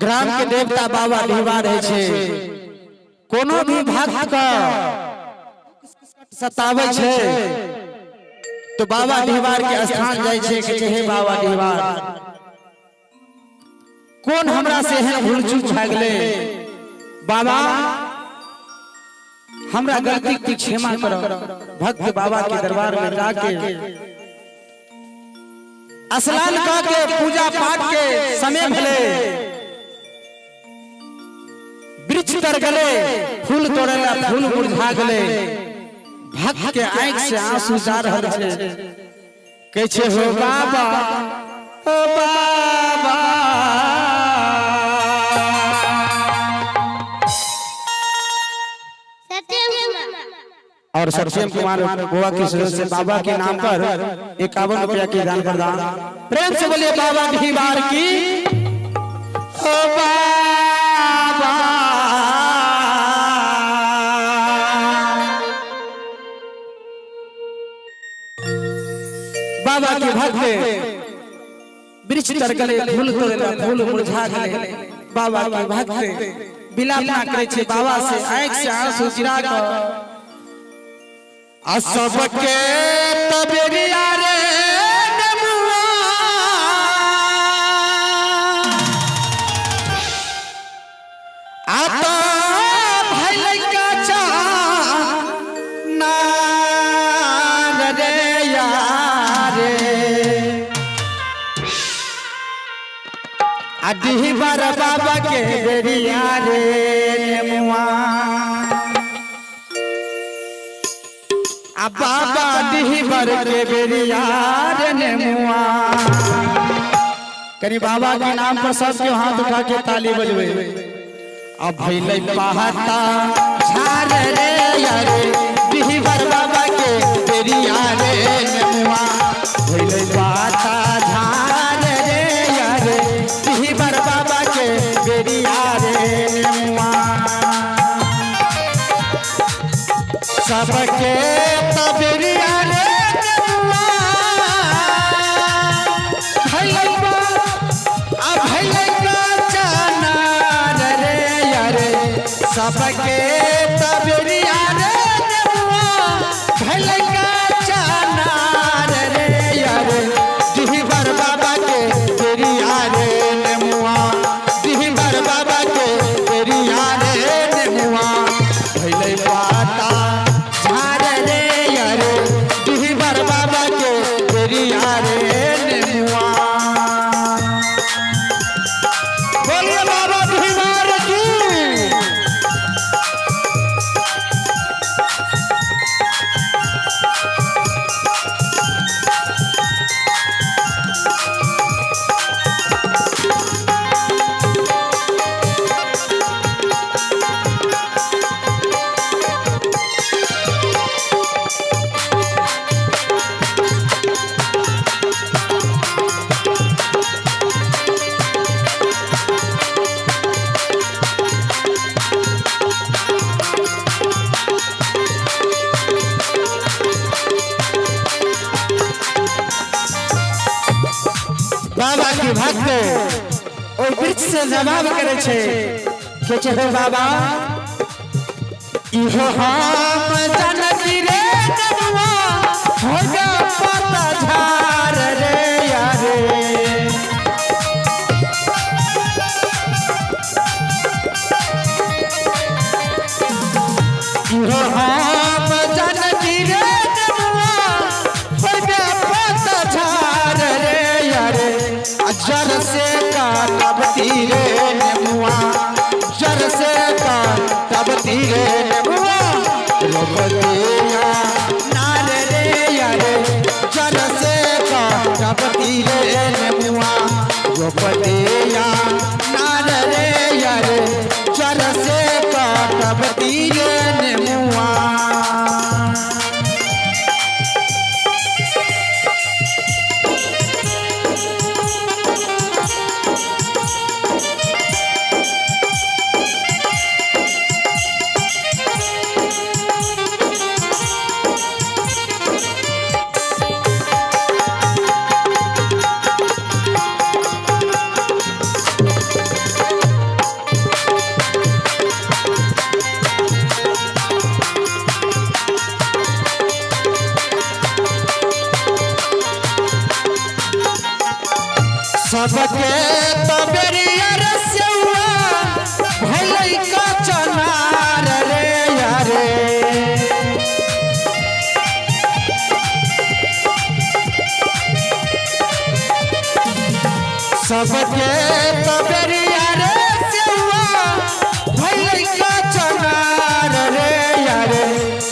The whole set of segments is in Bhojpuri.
ग्राम के देवता बाबा ढिबा रहे छे। कोनो भी भक्त का सतावे छे तो बाबा ढिबार के स्थान जाय छे कि हे बाबा ढिबार कौन हमरा से है भूल चूक भ गेले, बाबा हमरा गलती की क्षमा करो। भक्त बाबा के दरबार में जाके स्नान करके पूजा पाठ के समय भले वृक्ष तर गले, फूल तोड़ेला फूल मुरझा गले। भक्त के आंख से आंसू जा रहल छे, कहै छे हो बाबा ओ बाबा। और सत्यम कुमार गोवा की सदस्य से बाबा के नाम पर 51 रुपया की दान प्रदान। प्रेम से बोलिए बाबा ढिबार की ओ बाबा। बाबा के भक्त वृक्ष तर गले, फूल तोड़ेला फूल मुरझा गले। बाबा के भक्त विलापना करे छे बाबा से आंख से आंसू गिरा कर। सबके तबेरिया रे नमुआ आता भइल का चा नार रे यारे। ढिबार बाबा के बेरिया रे नमुआ, बाबा ढिबार के बेरिया रे नमुआ। करी बाबा के नाम पर सबके हाथ उठा के ताली बजवे। अब भइले पहाता झार रे यारे, ढिबार बाबा के बेरिया रे नमुआ। भइले पहाता झार रे यारे, ढिबार बाबा के बेरिया रे नमुआ। सबके तबेरिया रे नमुआ, भइले का चनार रे यारे। सबके तबेरिया रे नमुआ, भइले का चनार रे यारे। ढिबार बाबा के बेरिया रे नमुआ, ढिबार बाबा के बेरिया रे नमुआ। भइले पाता झार रे यारे, ढिबार बाबा के बेरिया रे नमुआ। बोलिए बाबा ढिबार की। बाबा की भक्त और वृक्ष से जवाब करे छे के छे बाबा इहो हम जानती रे नमुआ, हो जा पता झार रे यारे। इहो हम जानती रे नमुआ, हो जा पता झार रे यारे। जर से काटबती रे नमुआ, जर से काटबती रे नमुआ। रोपतिया नार रे यारे, जर से काटबती रे नमुआ। रोपतिया नार रे यारे, जर से काटबती रे नमुआ। सबके तबेरिया रे सेवा भलै का चनार रे यारे सबके तबेरिया रे सेवा भलै का चनार रे यारे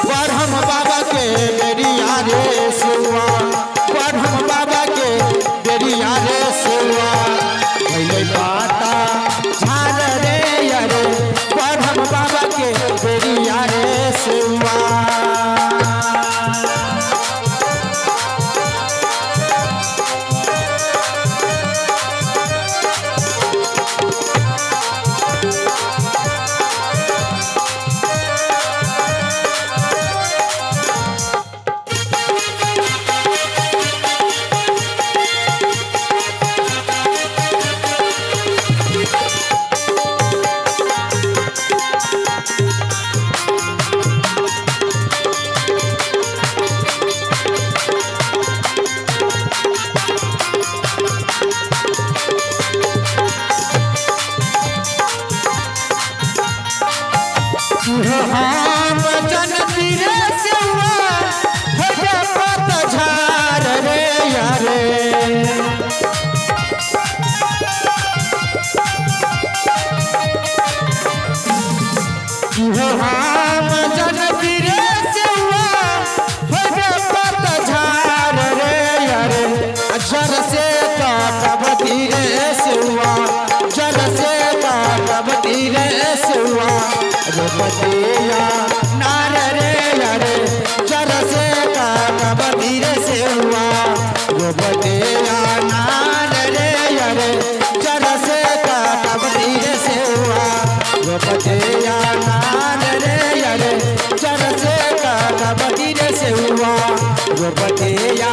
ब्रह्म बाबा के बेरिया रे सेवा ब्रह्म बाबा के बेरिया रे सेवा भैले पाता झार रे यारे ब्रह्म बाबा के बेरिया रे सेवा हम जनती रे सेवा भैया पत झार रे यारे हम जनती रे सेवा भैया पत झार रे यारे जर से काटबती रे सेवा जर से काटबती रे सेवा रोपतिया नार रे यारे जर से काटबती रे सेवा रोपतिया नार रे यारे जर से काटबती रे सेवा रोपतिया नार रे यारे जर से काटबती रे सेवा रोपतिया